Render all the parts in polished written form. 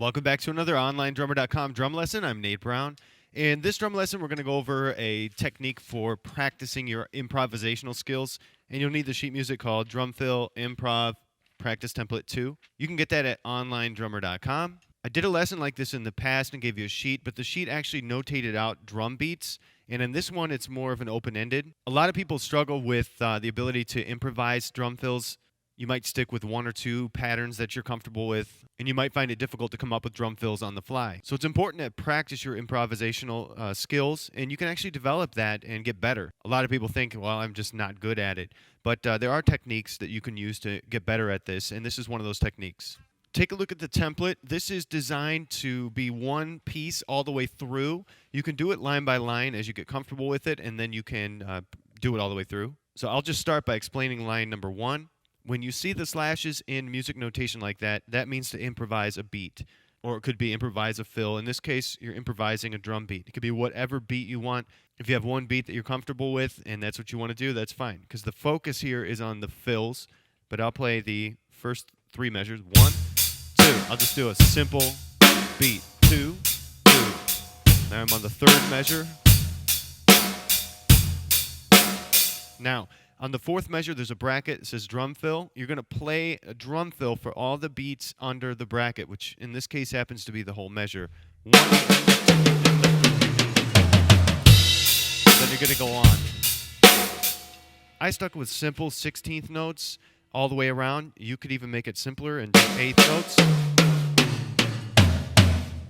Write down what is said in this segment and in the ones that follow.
Welcome back to another OnlineDrummer.com drum lesson. I'm Nate Brown. In this drum lesson, we're going to go over a technique for practicing your improvisational skills. And you'll need the sheet music called Drum Fill Improv Practice Template 2. You can get that at OnlineDrummer.com. I did a lesson like this in the past and gave you a sheet, but the sheet actually notated out drum beats. And in this one, it's more of an open-ended. A lot of people struggle with the ability to improvise drum fills. You might stick with one or two patterns that you're comfortable with, and you might find it difficult to come up with drum fills on the fly. So it's important to practice your improvisational skills, and you can actually develop that and get better. A lot of people think, well, I'm just not good at it. But there are techniques that you can use to get better at this, and this is one of those techniques. Take a look at the template. This is designed to be one piece all the way through. You can do it line by line as you get comfortable with it, and then you can do it all the way through. So I'll just start by explaining line number 1. When you see the slashes in music notation like that, that means to improvise a beat. Or it could be improvise a fill. In this case, you're improvising a drum beat. It could be whatever beat you want. If you have one beat that you're comfortable with and that's what you want to do, that's fine. Because the focus here is on the fills. But I'll play the first 3 measures. 1, 2. I'll just do a simple beat. 2, 2. Now I'm on the 3rd measure. Now, on the 4th measure, there's a bracket that says drum fill. You're going to play a drum fill for all the beats under the bracket, which in this case happens to be the whole measure. 1, 2, then you're going to go on. I stuck with simple 16th notes all the way around. You could even make it simpler and do 8th notes.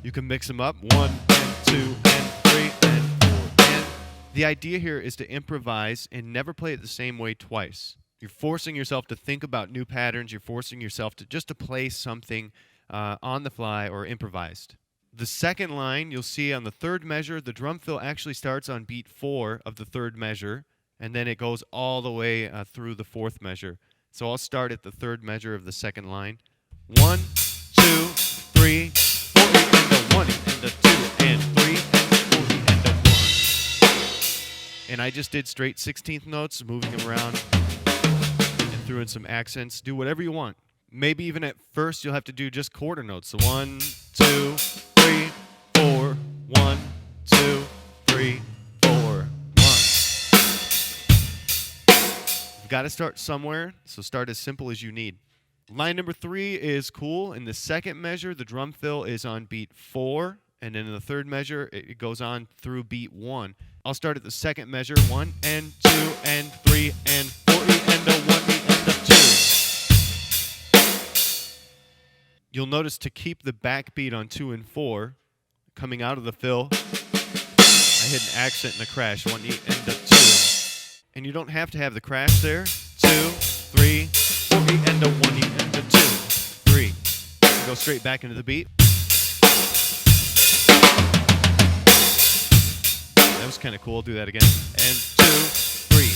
You can mix them up. 1 and 2 and 3 and 4 and. The idea here is to improvise and never play it the same way twice. You're forcing yourself to think about new patterns. You're forcing yourself to just to play something on the fly or improvised. The second line, you'll see on the 3rd measure, the drum fill actually starts on beat 4 of the 3rd measure, and then it goes all the way through the 4th measure. So I'll start at the 3rd measure of the 2nd line. 1, 2, 3, 4, and a 1, and a 2, and 3, and 4, and a 1. And I just did straight 16th notes, moving them around, and threw in some accents. Do whatever you want. Maybe even at first you'll have to do just quarter notes. So 1, 2, 3, 4, 1, 2, 3, 4, 1. You've got to start somewhere, so start as simple as you need. Line number 3 is cool. In the 2nd measure, the drum fill is on beat 4, and then in the 3rd measure, it goes on through beat 1. I'll start at the 2nd measure, 1 and 2 and 3 and 4 and a 1 and a 2. You'll notice to keep the backbeat on 2 and 4, coming out of the fill, I hit an accent and a crash, 1 and a 2. And you don't have to have the crash there. 2, 3, 4 and a 1 and a 2, 3. Go straight back into the beat. That was kind of cool. Do that again. And 2, 3.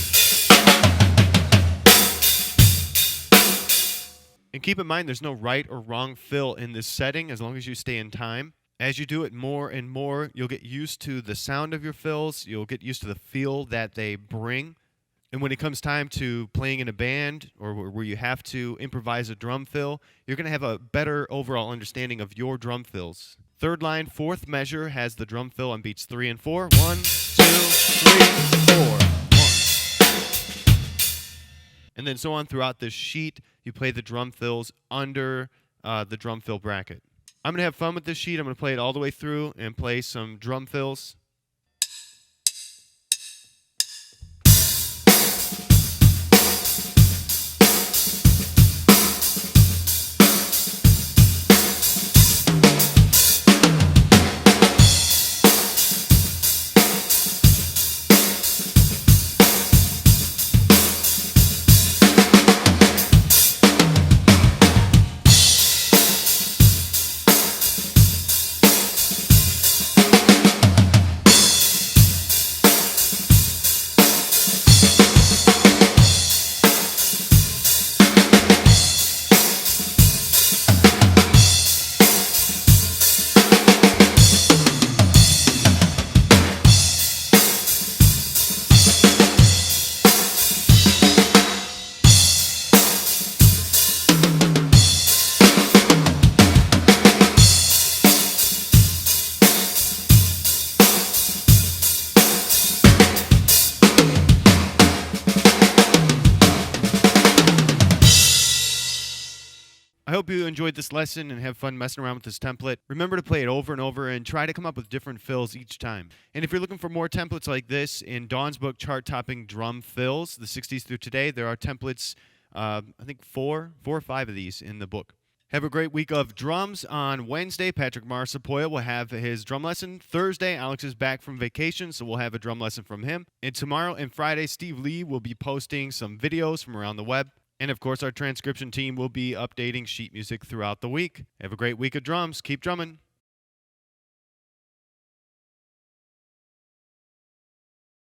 And keep in mind, there's no right or wrong fill in this setting as long as you stay in time. As you do it more and more, you'll get used to the sound of your fills. You'll get used to the feel that they bring. And when it comes time to playing in a band or where you have to improvise a drum fill, you're going to have a better overall understanding of your drum fills. 3rd line, 4th measure has the drum fill on beats 3 and 4. 1, 2, 3, 4, 1. And then so on throughout this sheet, you play the drum fills under the drum fill bracket. I'm going to have fun with this sheet. I'm going to play it all the way through and play some drum fills. hope you enjoyed this lesson and have fun messing around with this template. Remember to play it over and over and try to come up with different fills each time. And if you're looking for more templates like this, in Dawn's book, Chart-Topping Drum Fills, the 60s through today, there are templates, I think four or five of these in the book. Have a great week of drums. On Wednesday, Patrick Marsapoya will have his drum lesson. Thursday, Alex is back from vacation, so we'll have a drum lesson from him. And tomorrow and Friday, Steve Lee will be posting some videos from around the web. And of course, our transcription team will be updating sheet music throughout the week. Have a great week of drums. Keep drumming.